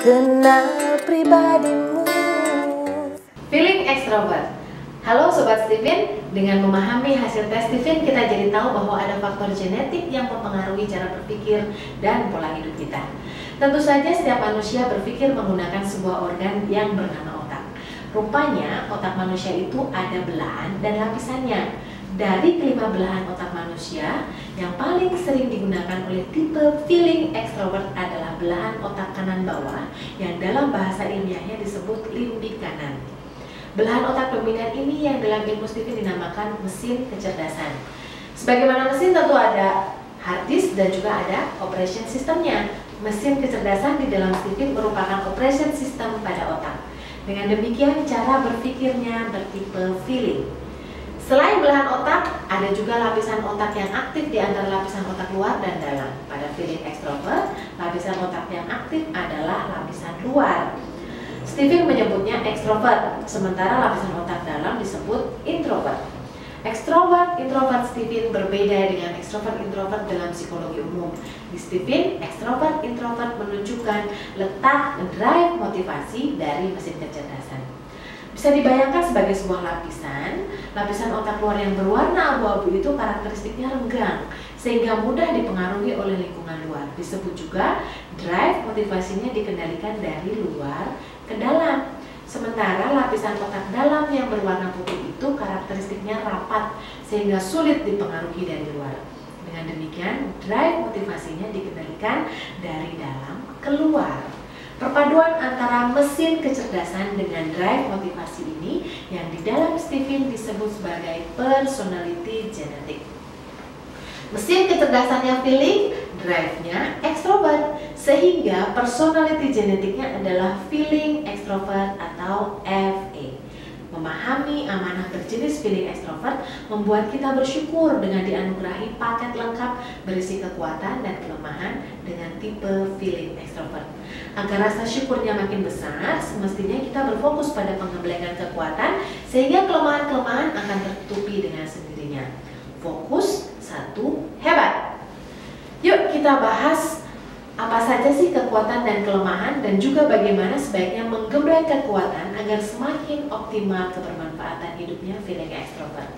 Kenal pribadimu. Feeling extrovert. Halo Sobat Steven, dengan memahami hasil tes Steven kita jadi tahu bahwa ada faktor genetik yang mempengaruhi cara berpikir dan pola hidup kita. Tentu saja setiap manusia berpikir menggunakan sebuah organ yang bernama otak. Rupanya otak manusia itu ada belahan dan lapisannya. Dari kelima belahan otak manusia, yang paling sering digunakan oleh tipe feeling extrovert adalah belahan otak kanan bawah yang dalam bahasa ilmiahnya disebut limbik kanan. Belahan otak dominan ini yang dalam ilmu Steven dinamakan mesin kecerdasan. Sebagaimana mesin tentu ada hard disk dan juga ada operation systemnya. Mesin kecerdasan di dalam Steven merupakan operation system pada otak. Dengan demikian cara berpikirnya bertipe feeling. Selain belahan otak, ada juga lapisan otak yang aktif di antara lapisan otak luar dan dalam. Pada feeling extrovert, lapisan otak yang aktif adalah lapisan luar. Steven menyebutnya extrovert, sementara lapisan otak dalam disebut introvert. Extrovert, introvert Steven berbeda dengan extrovert, introvert dalam psikologi umum. Di Steven, extrovert, introvert menunjukkan letak drive motivasi dari mesin kecerdasan. Bisa dibayangkan sebagai sebuah lapisan otak luar yang berwarna abu-abu itu karakteristiknya renggang, sehingga mudah dipengaruhi oleh lingkungan luar. Disebut juga drive motivasinya dikendalikan dari luar ke dalam. Sementara lapisan otak dalam yang berwarna putih itu karakteristiknya rapat, sehingga sulit dipengaruhi dari luar. Dengan demikian, drive motivasinya dikendalikan dari dalam ke luar. Perpaduan antara mesin kecerdasan dengan drive motivasi ini yang di dalam Steven disebut sebagai personality genetic. Mesin kecerdasannya feeling, drive-nya extrovert, sehingga personality genetiknya adalah feeling extrovert atau FA. Memahami amanah berjenis feeling extrovert membuat kita bersyukur dengan dianugerahi paket lengkap berisi kekuatan dan kelemahan dengan tipe feeling extrovert. Agar rasa syukurnya makin besar, semestinya kita berfokus pada pengembangan kekuatan sehingga kelemahan-kelemahan akan tertutupi dengan sendirinya. Fokus, satu, hebat. Yuk kita bahas apa saja sih kekuatan dan kelemahan dan juga bagaimana sebaiknya menggembleng kekuatan agar semakin optimal kebermanfaatan hidupnya feeling extrovert.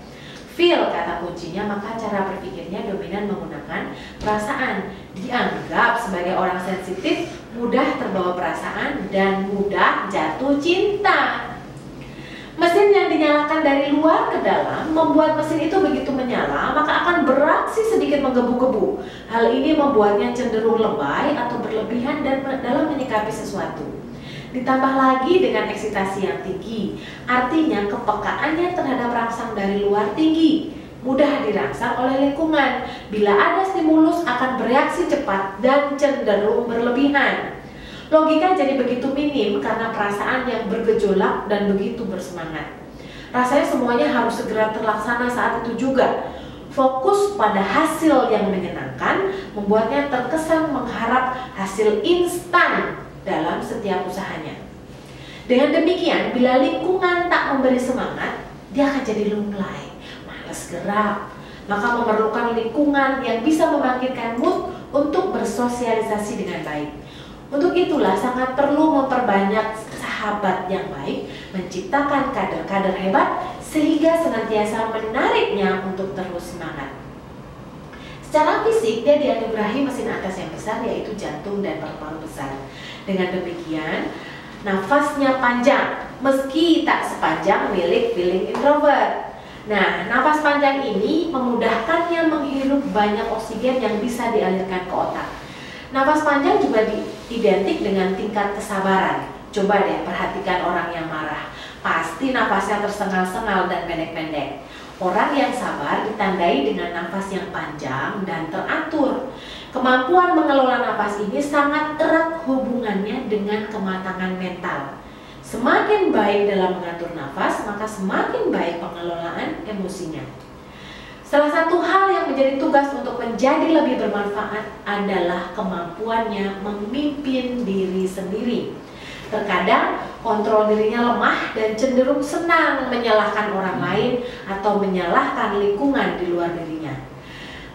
Feel kata kuncinya, maka cara berpikirnya dominan menggunakan perasaan. Dianggap sebagai orang sensitif, mudah terbawa perasaan dan mudah jatuh cinta. Mesin yang dinyalakan dari luar ke dalam membuat mesin itu begitu menyala, maka akan beraksi sedikit menggebu-gebu. Hal ini membuatnya cenderung lebay atau berlebihan dan dalam menyikapi sesuatu. Ditambah lagi dengan eksitasi yang tinggi, artinya kepekaannya terhadap rangsang dari luar tinggi, mudah dirangsang oleh lingkungan. Bila ada stimulus akan bereaksi cepat dan cenderung berlebihan. Logika jadi begitu minim karena perasaan yang bergejolak dan begitu bersemangat. Rasanya semuanya harus segera terlaksana saat itu juga. Fokus pada hasil yang menyenangkan membuatnya terkesan mengharap hasil instan dalam setiap usahanya. Dengan demikian, bila lingkungan tak memberi semangat, dia akan jadi lunglai, malas gerak. Maka memerlukan lingkungan yang bisa membangkitkan mood untuk bersosialisasi dengan baik. Untuk itulah sangat perlu memperbanyak sahabat yang baik, menciptakan kader-kader hebat sehingga senantiasa menariknya untuk terus semangat. Secara fisik dia dianugerahi mesin atas yang besar yaitu jantung dan paru-paru besar. Dengan demikian, nafasnya panjang meski tak sepanjang milik feeling introvert. Nah, nafas panjang ini memudahkannya menghirup banyak oksigen yang bisa dialirkan ke otak. Nafas panjang juga identik dengan tingkat kesabaran. Coba deh perhatikan orang yang marah. Pasti nafasnya tersengal-sengal dan pendek-pendek. Orang yang sabar ditandai dengan nafas yang panjang dan teratur. Kemampuan mengelola nafas ini sangat erat hubungannya dengan kematangan mental. Semakin baik dalam mengatur nafas, maka semakin baik pengelolaan emosinya. Salah satu hal yang menjadi tugas untuk menjadi lebih bermanfaat adalah kemampuannya memimpin diri sendiri. Terkadang kontrol dirinya lemah dan cenderung senang menyalahkan orang lain atau menyalahkan lingkungan di luar dirinya.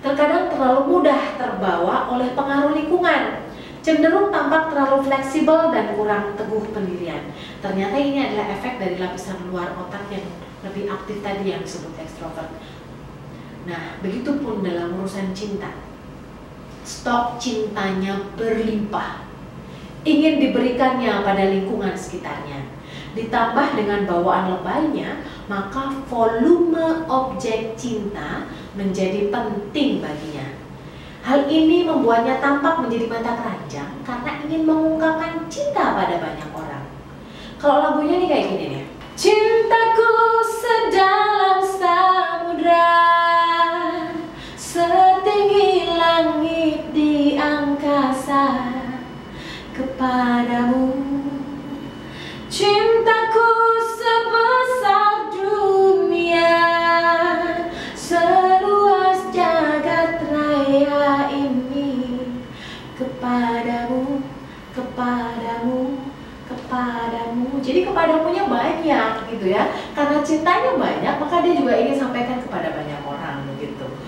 Terkadang terlalu mudah terbawa oleh pengaruh lingkungan. cenderung tampak terlalu fleksibel dan kurang teguh pendirian. Ternyata ini adalah efek dari lapisan luar otak yang lebih aktif tadi yang disebut ekstrovert. Nah, begitupun dalam urusan cinta. Stok cintanya berlimpah, ingin diberikannya pada lingkungan sekitarnya. Ditambah dengan bawaan lebaynya, maka volume objek cinta menjadi penting baginya. Hal ini membuatnya tampak menjadi mata keranjang karena ingin mengungkapkan cinta pada banyak orang. Kalau lagunya nih kayak gini nih. Cintaku sedalam samudra, setinggi langit di angkasa, kepadamu. Cintaku sebesar dunia, seluas jagat raya ini, kepadamu, kepadamu, kepadamu. Jadi kepadamunya banyak gitu ya. Karena cintanya banyak, maka dia juga ingin sampaikan kepada banyak orang begitu.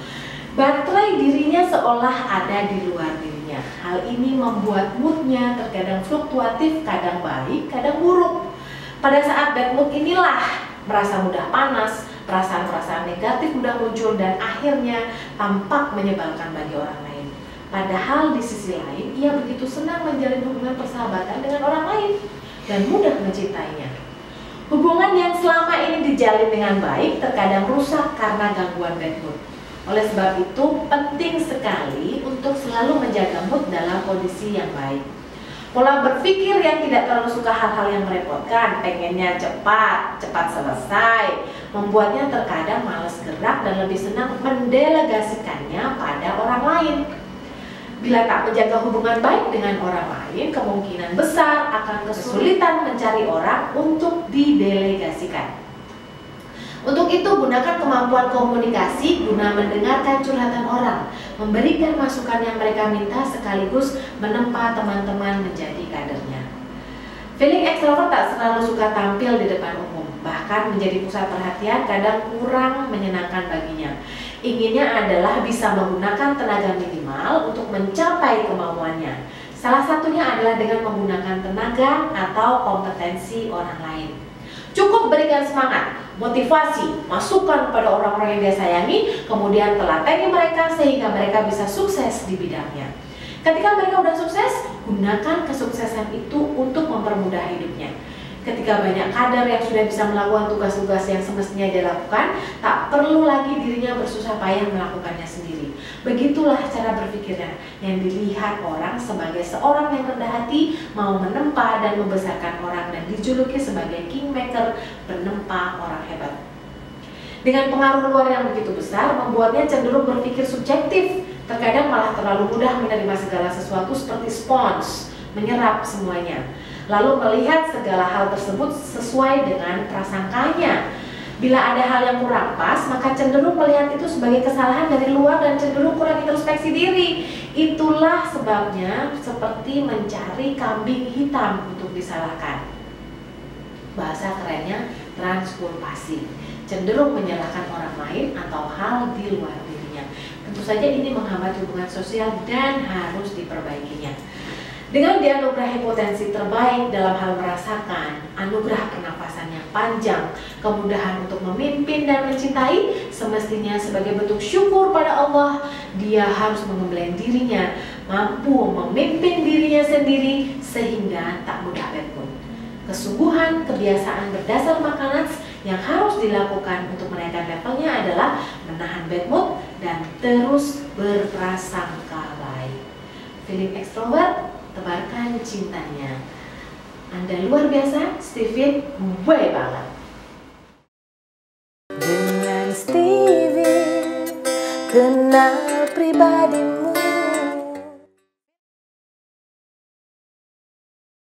Baterai dirinya seolah ada di luar dirinya. Hal ini membuat moodnya terkadang fluktuatif, kadang baik, kadang buruk. Pada saat bad mood inilah merasa mudah panas, perasaan-perasaan negatif mudah muncul dan akhirnya tampak menyebalkan bagi orang lain. Padahal di sisi lain, ia begitu senang menjalin hubungan persahabatan dengan orang lain dan mudah mencintainya. Hubungan yang selama ini dijalin dengan baik terkadang rusak karena gangguan bad mood. Oleh sebab itu, penting sekali untuk selalu menjaga mood dalam kondisi yang baik. Pola berpikir yang tidak terlalu suka hal-hal yang merepotkan, pengennya cepat selesai, membuatnya terkadang malas gerak dan lebih senang mendelegasikannya pada orang lain. Bila tak menjaga hubungan baik dengan orang lain, kemungkinan besar akan kesulitan mencari orang untuk didelegasikan. Untuk itu, gunakan kemampuan komunikasi guna mendengarkan curhatan orang, memberikan masukan yang mereka minta sekaligus menempa teman-teman menjadi kadernya. Feeling ekstrovert tak selalu suka tampil di depan umum, bahkan menjadi pusat perhatian kadang kurang menyenangkan baginya. Inginnya adalah bisa menggunakan tenaga minimal untuk mencapai kemauannya. Salah satunya adalah dengan menggunakan tenaga atau kompetensi orang lain. Cukup berikan semangat, motivasi, masukan pada orang-orang yang dia sayangi, kemudian telateni mereka sehingga mereka bisa sukses di bidangnya. Ketika mereka sudah sukses, gunakan kesuksesan itu untuk mempermudah hidupnya. Ketika banyak kader yang sudah bisa melakukan tugas-tugas yang semestinya dia lakukan, tak perlu lagi dirinya bersusah payah melakukannya sendiri. Begitulah cara berpikirnya yang dilihat orang sebagai seorang yang rendah hati, mau menempa dan membesarkan orang dan dijuluki sebagai kingmaker, penempa orang hebat. Dengan pengaruh luar yang begitu besar, membuatnya cenderung berpikir subjektif, terkadang malah terlalu mudah menerima segala sesuatu seperti spons, menyerap semuanya. Lalu melihat segala hal tersebut sesuai dengan prasangkanya. Bila ada hal yang kurang pas, maka cenderung melihat itu sebagai kesalahan dari luar dan cenderung kurang introspeksi diri. Itulah sebabnya seperti mencari kambing hitam untuk disalahkan. Bahasa kerennya transkulpasi, cenderung menyalahkan orang lain atau hal di luar dirinya. Tentu saja ini menghambat hubungan sosial dan harus diperbaikinya. Dengan dianugerahi potensi terbaik dalam hal merasakan, anugerah pernafasan yang panjang, kemudahan untuk memimpin dan mencintai, semestinya sebagai bentuk syukur pada Allah, dia harus mengembalikan dirinya, mampu memimpin dirinya sendiri sehingga tak mudah bad mood. Kesungguhan kebiasaan berdasar makanan yang harus dilakukan untuk menaikkan levelnya adalah menahan bad mood dan terus berprasangka baik. Feeling ekstrovert, tebarkan cintanya. Anda luar biasa, Steven, gue banget. Dengan Steven, kenal pribadimu.